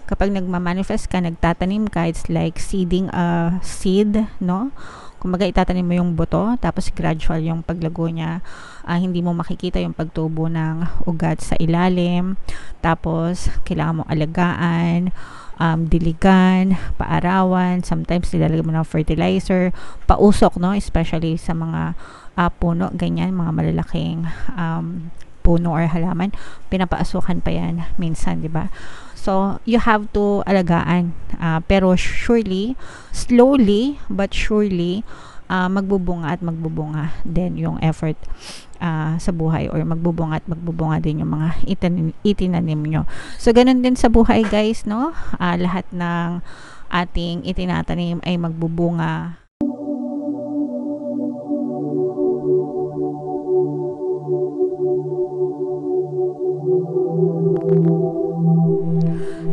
Kapag nagma-manifest ka, nagtatanim ka, it's like seeding a seed, no? Kumbaga itatanim mo yung buto, tapos gradual yung paglago niya. Hindi mo makikita yung pagtubo ng ugat sa ilalim. Tapos kailangan mong alagaan, diligan, paarawan, sometimes nilalagay mo ng fertilizer, pausok, no? Especially sa mga puno, ganyan, mga malalaking puno or halaman, pinapaasukan pa yan minsan, di ba? So, you have to alagaan. Pero surely, slowly, but surely, magbubunga at magbubunga din yung effort sa buhay, or magbubunga at magbubunga din yung mga itinanim nyo. So, ganun din sa buhay, guys, no? Lahat ng ating itinatanim ay magbubunga.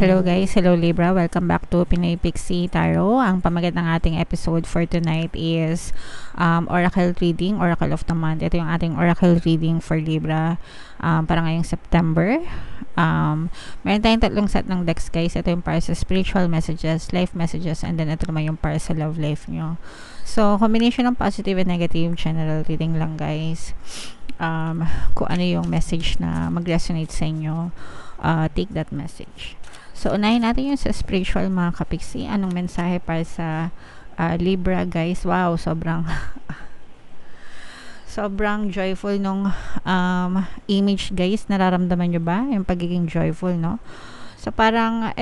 Hello guys, hello Libra, welcome back to Pinoy Pixie Tarot. Ang pamagat ng ating episode for tonight is Oracle Reading, Oracle of the Month. Ito yung ating Oracle Reading for Libra para ngayong September. Meron tayong tatlong set ng decks, guys. Ito yung para sa spiritual messages, life messages, and then ito naman yung para sa love life nyo. So, combination ng positive and negative, general reading lang, guys. Kung ano yung message na mag-resonate sa inyo, take that message. So, unahin natin yung sa spiritual, mga kapiksi. Anong mensahe para sa Libra, guys? Wow, sobrang joyful nung image, guys. Nararamdaman nyo ba yung pagiging joyful, no? So, parang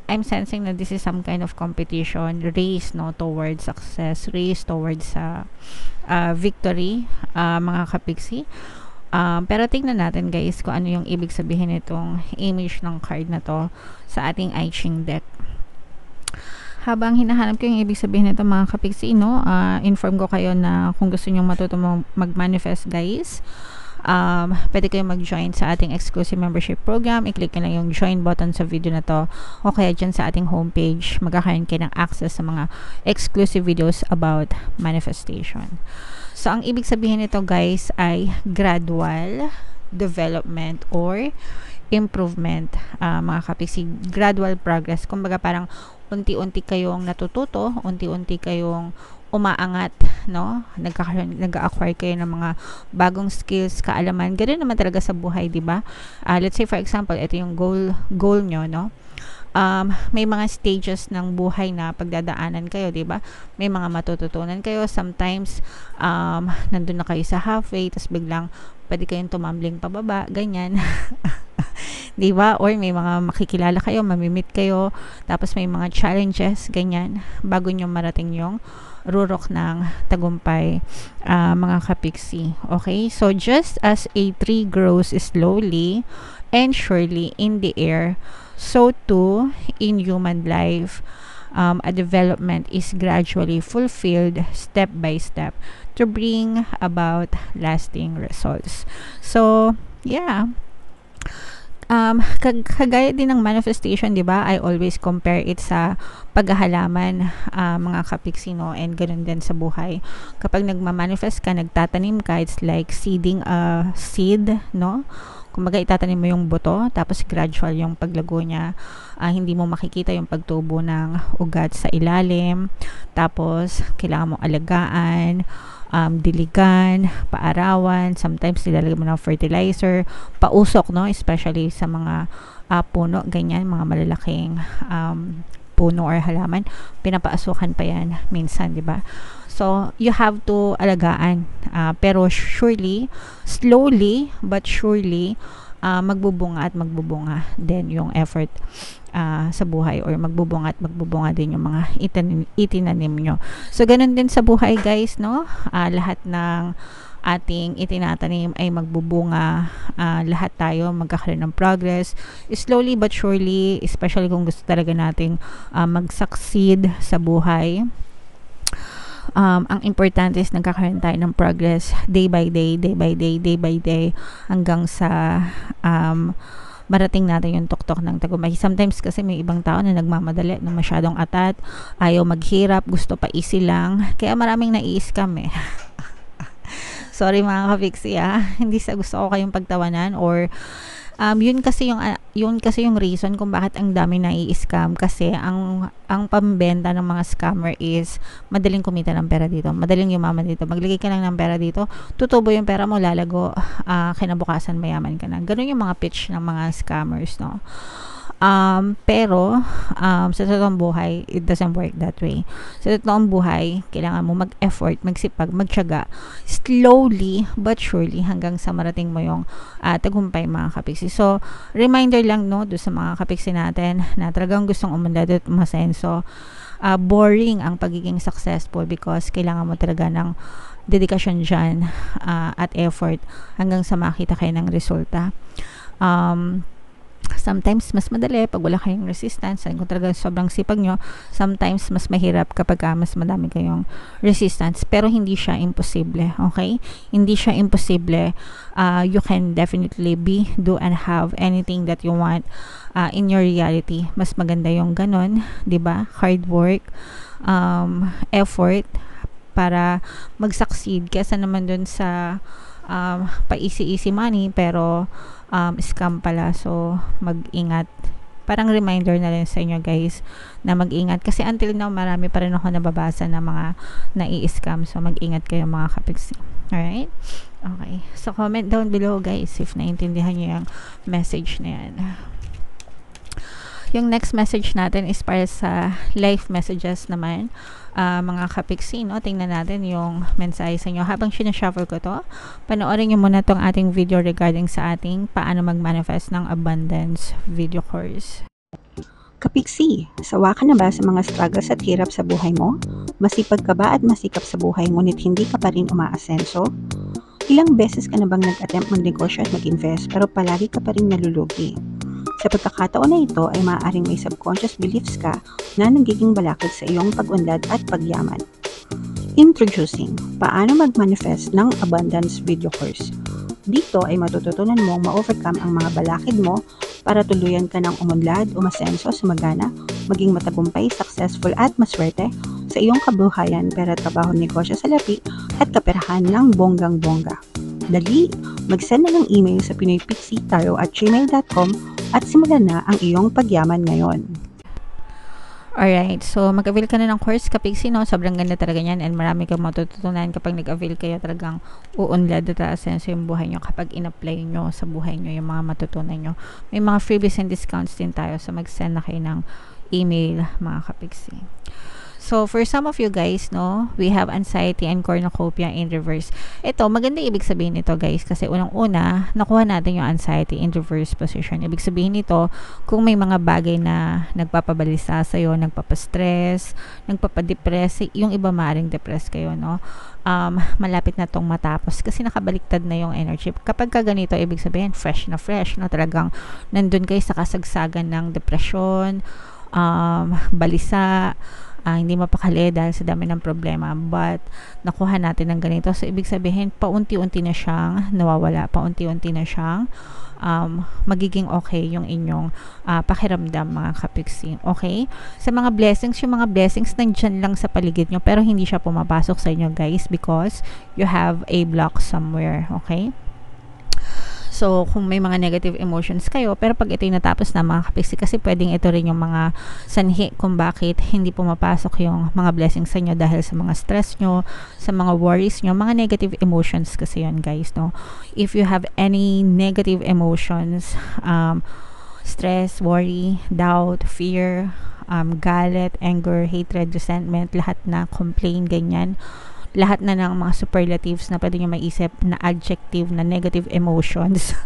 I'm sensing na this is some kind of competition, race, no, towards success, race towards victory, mga kapiksi. Pero tingnan natin, guys, kung ano yung ibig sabihin nitong image ng card na to sa ating I Ching deck. Habang hinahanap ko yung ibig sabihin nito, mga kapiksi, no, inform ko kayo na kung gusto nyo matuto mag-manifest, guys, pwede kayo mag-join sa ating exclusive membership program. I-click nyo lang yung join button sa video na to, o kaya dyan sa ating homepage magkakaroon kayo ng access sa mga exclusive videos about manifestation. So, ang ibig sabihin nito, guys, ay gradual development or improvement, mga kapiksi. Gradual progress. Kumbaga, parang unti-unti kayong natututo, unti-unti kayong umaangat, no? Nag-acquire kayo ng mga bagong skills, kaalaman. Ganoon naman talaga sa buhay, di ba? Let's say, for example, ito yung goal nyo, no? May mga stages ng buhay na pagdadaanan kayo, di ba? May mga matututunan kayo. Sometimes, nandun na kayo sa halfway, tapos biglang pwede kayong tumambling pababa, ganyan. Di ba? Or may mga makikilala kayo, mamimit kayo, tapos may mga challenges, ganyan, bago nyo marating yung rurok ng tagumpay, mga kapiksi. Okay? So, just as a tree grows slowly and surely in the air, so too in human life, a development is gradually fulfilled step by step to bring about lasting results. So, yeah. Kagaya din ng manifestation, di ba? I always compare it sa paghahalaman, mga kapiksi, no? And ganun din sa buhay. Kapag nagma-manifest ka, nagtatanim ka, it's like seeding a seed, no? Kumbaga itatanim mo yung buto, tapos gradual yung paglago niya. Hindi mo makikita yung pagtubo ng ugat sa ilalim. Tapos kailangan mong alagaan, diligan, paarawan, sometimes nilalagay mo ng fertilizer, pausok, no? Especially sa mga puno, ganyan, mga malalaking puno or halaman, pinapaasukan pa yan minsan, di ba? So, you have to alagaan. Pero surely, slowly, but surely, magbubunga at magbubunga din yung effort sa buhay, or magbubunga at magbubunga din yung mga itinanim nyo. So, ganun din sa buhay, guys, no? Lahat ng ating itinatanim ay magbubunga. Lahat tayo magkakaroon ng progress. Slowly but surely, especially kung gusto talaga nating mag-succeed sa buhay. Ang importante is nagkakaroon tayo ng progress day by day, day by day, day by day, hanggang sa marating natin yung tuktok ng tagumpay. Sometimes kasi may ibang tao na nagmamadali, na masyadong atat, ayaw maghirap, gusto pa easy lang, kaya maraming nai-scam eh. Sorry mga kapiksi, hindi sa gusto ko kayong pagtawanan or Yun kasi yung reason kung bakit ang dami na i-scam, kasi ang pambenta ng mga scammer is madaling kumita ng pera dito, madaling yumaman dito. Maglagay ka lang ng pera dito, tutubo yung pera mo, lalago, kinabukasan mayaman ka na. Ganun yung mga pitch ng mga scammers, no? Pero sa totoong buhay, it doesn't work that way. Sa totoong buhay, kailangan mo mag-effort, magsipag, magtiyaga, slowly but surely, hanggang sa marating mo yung tagumpay, mga kapiksi. So, reminder lang, no, do sa mga kapiksi natin na talagang gustong umunlad at umasenso. Boring ang pagiging successful because kailangan mo talaga ng dedikasyon dyan at effort hanggang sa makita kayo ng resulta. Sometimes mas madali pag wala kayong resistance, kung talaga sobrang sipag nyo. Sometimes mas mahirap kapag mas madami kayong resistance, pero hindi siya imposible, okay? Hindi siya imposible. You can definitely do and have anything that you want in your reality. Mas maganda yung ganon, 'di ba? Hard work, effort para mag-succeed, kaysa naman dun sa pa-easy money pero scam pala. So mag-ingat, parang reminder na rin sa inyo guys na mag-ingat, kasi until now marami pa rin ako nababasa na mga nai-scam. So mag-ingat kayo, mga kapiksi. Alright? Okay, so comment down below guys if naintindihan nyo yung message na yan. Yung next message natin is para sa life messages naman, mga kapiksi, no? Tingnan natin yung mensahe sa inyo. Habang sinashuffle ko to, panoorin nyo muna tong ating video regarding sa ating paano mag-manifest ng abundance video course. Kapiksi, sawa ka na ba sa mga struggles at hirap sa buhay mo? Masipag ka ba at masikap sa buhay ngunit hindi ka pa rin umaasenso? Ilang beses ka na bang nag-attempt magnegosyo at mag-invest pero palagi ka pa rin nalulugi? Sa pagkakataon na ito ay maaaring may subconscious beliefs ka na nagiging balakid sa iyong pag-unlad at pagyaman. Introducing, paano mag-manifest ng abundance video course. Dito ay matututunan mong ma-overcome ang mga balakid mo para tuluyan ka ng umunlad, umasenso, sumagana, maging matagumpay, successful at maswerte sa iyong kabuhayan, pera, trabaho, negosyo, salapi at kaperahan ng bonggang-bongga. Dali, mag-send na ng email sa pinoypixitarot@gmail.com at simulan na ang iyong pagyaman ngayon. Alright, so mag-avail ka na ng course, kapiksi, no? Sobrang ganda talaga yan and marami kang matututunan kapag nag-avail kayo. Talagang uunlad at asenso yung buhay nyo kapag in-apply nyo sa buhay nyo yung mga matutunan nyo. May mga freebies and discounts din tayo, so mag-send na kayo ng email, mga kapiksi. So, for some of you guys, no, we have anxiety and cornucopia in reverse. Ito, maganda ibig sabihin nito, guys, kasi unang-una, nakuha natin yung anxiety in reverse position. Ibig sabihin nito, kung may mga bagay na nagpapabalisa sa'yo, nagpapastress, nagpapadepress, yung iba maaaring depress kayo, no? Malapit na tong matapos kasi nakabaliktad na yung energy. Kapag ka ganito, ibig sabihin, fresh, no? Talagang nandun kayo sa kasagsagan ng depression, balisa, hindi mapakali dahil sa dami ng problema, but nakuha natin ng ganito. So ibig sabihin, paunti-unti na siyang nawawala, paunti-unti na siyang magiging okay yung inyong pakiramdam, mga kapiksi. Okay? Sa mga blessings, yung mga blessings nandyan lang sa paligid nyo pero hindi siya pumapasok sa inyo, guys, because you have a block somewhere. Okay? So, kung may mga negative emotions kayo, pero pag ito'y natapos na, mga kapiksi, kasi pwedeng ito rin yung mga sanhi kung bakit hindi pumapasok yung mga blessings sa inyo dahil sa mga stress nyo, sa mga worries nyo, mga negative emotions kasi yun, guys, no? If you have any negative emotions, stress, worry, doubt, fear, galit, anger, hatred, resentment, lahat na, complain, ganyan, lahat na ng mga superlatives na pwede nyo maisip na adjective na negative emotions.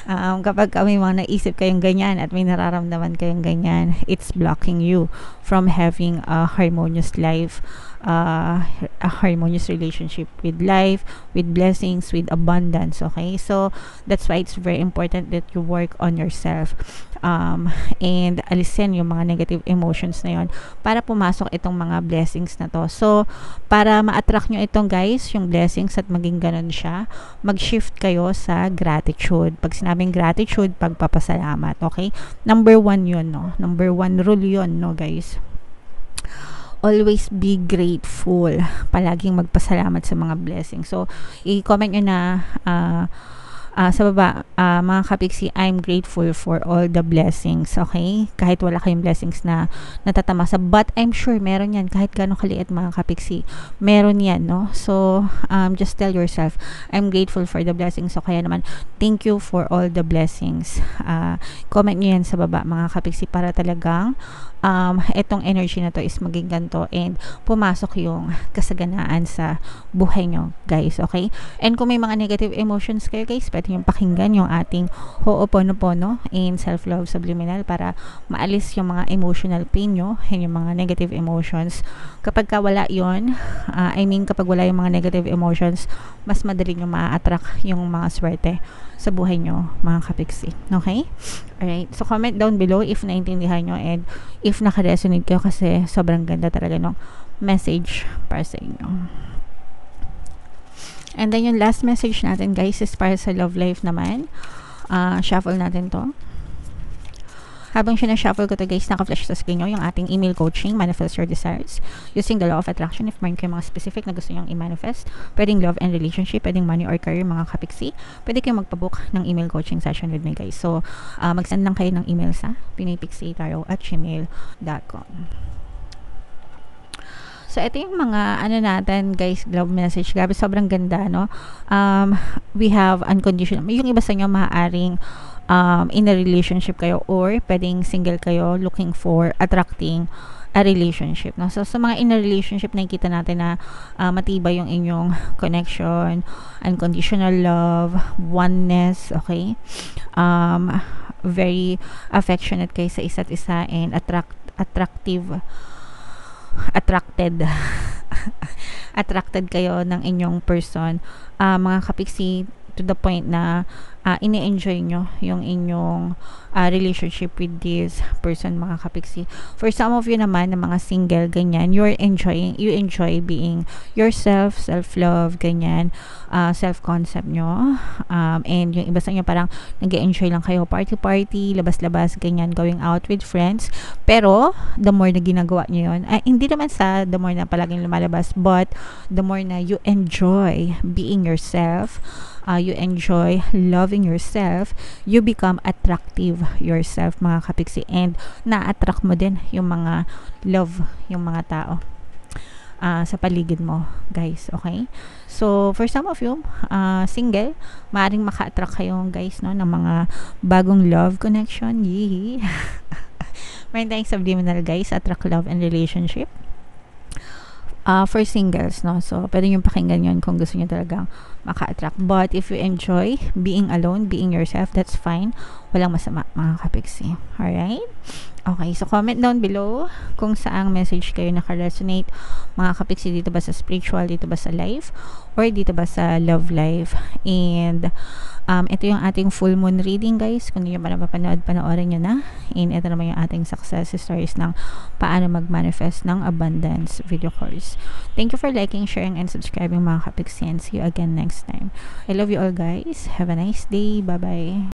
Kapag may mga naisip kayong ganyan at may nararamdaman kayong ganyan, it's blocking you from having a harmonious life, a harmonious relationship with life, with blessings, with abundance. Okay, so that's why it's very important that you work on yourself, and alisin yung mga negative emotions na yon para pumasok itong mga blessings na to. So para ma-attract nyo itong, guys, yung blessings at maging ganun siya, mag-shift kayo sa gratitude. Pag sinabing gratitude, pagpapasalamat. Okay, number 1 yun, no? Number 1 rule yun, no, guys. Always be grateful. Palaging magpasalamat sa mga blessings. So, i-comment nyo na Sa baba, mga kapiksi, I'm grateful for all the blessings, okay? Kahit wala kayong blessings na natatamasa, but I'm sure meron yan, kahit gano'ng kaliit mga kapiksi, meron yan, no? So, just tell yourself, I'm grateful for the blessings. So, kaya naman, thank you for all the blessings. Comment nyo yan sa baba, mga kapiksi, para talagang itong energy na to is maging ganito and pumasok yung kasaganaan sa buhay nyo, guys, okay? And kung may mga negative emotions kayo, guys, pwede yung pakinggan yung ating Ho'oponopono in Self-Love Subliminal para maalis yung mga emotional pain nyo and yung mga negative emotions. Kapag wala yun, kapag wala yung mga negative emotions, mas madali nyo ma-attract yung mga swerte sa buhay nyo, mga kapiksi. Okay? Alright. So, comment down below if naintindihan nyo and if naka-resonate kayo kasi sobrang ganda talaga ng message para sa inyo. And then yung last message natin, guys, is para sa love life naman. Shuffle natin to. Habang shuffle ko to, guys, naka-flash sa screen nyo yung ating email coaching, Manifest Your Desires, using the law of attraction. If meron kayo mga specific na gusto nyong i-manifest, pwedeng love and relationship, pwedeng money or career, mga kapiksi, pwede kayong magpabook ng email coaching session with me, guys. So, mag-send lang kayo ng email sa pinaypixietarot@gmail.com. So, ito yung mga, natin, guys, love message. Grabe, sobrang ganda, no? We have unconditional. Yung iba sa inyo, maaaring in a relationship kayo or pwedeng single kayo looking for attracting a relationship, no? So, sa mga in a relationship, nakikita natin na matibay yung inyong connection, unconditional love, oneness, okay? Very affectionate kayo sa isa't isa and attracted attracted kayo ng inyong person, mga kapiksi, to the point na ini-enjoy nyo yung inyong relationship with this person, mga kapiksi. For some of you naman na mga single, ganyan, you enjoy being yourself, self-love, ganyan, self-concept nyo, and yung iba sa inyo parang nag-enjoy lang kayo, party, labas-labas, ganyan, going out with friends. Pero the more na ginagawa nyo yun, hindi naman sa the more na palaging lumalabas, but the more na you enjoy being yourself, you enjoy loving yourself, you become attractive yourself, mga kapiksi, and na-attract mo din yung mga love, yung mga tao sa paligid mo, guys, okay? So, for some of you, single, maaaring maka-attract kayo, guys, no, ng mga bagong love connection. Yee! Meron tayong subliminal, guys, attract love and relationship. For singles, no? So, pwede nyo pakinggan yun kung gusto nyo talagang maka-attract. But, if you enjoy being alone, being yourself, that's fine. Walang masama, mga kapiksi. Alright? Okay, so comment down below kung saang message kayo naka-resonate, mga kapiksi, dito ba sa spiritual, dito ba sa life, or dito ba sa love life. And, ito yung ating full moon reading, guys. Kung hindi nyo pa napapanood, panoorin nyo na. And ito naman yung ating success stories ng paano mag-manifest ng abundance video course. Thank you for liking, sharing, and subscribing, mga kapiksi, and see you again next time. I love you all, guys. Have a nice day. Bye-bye.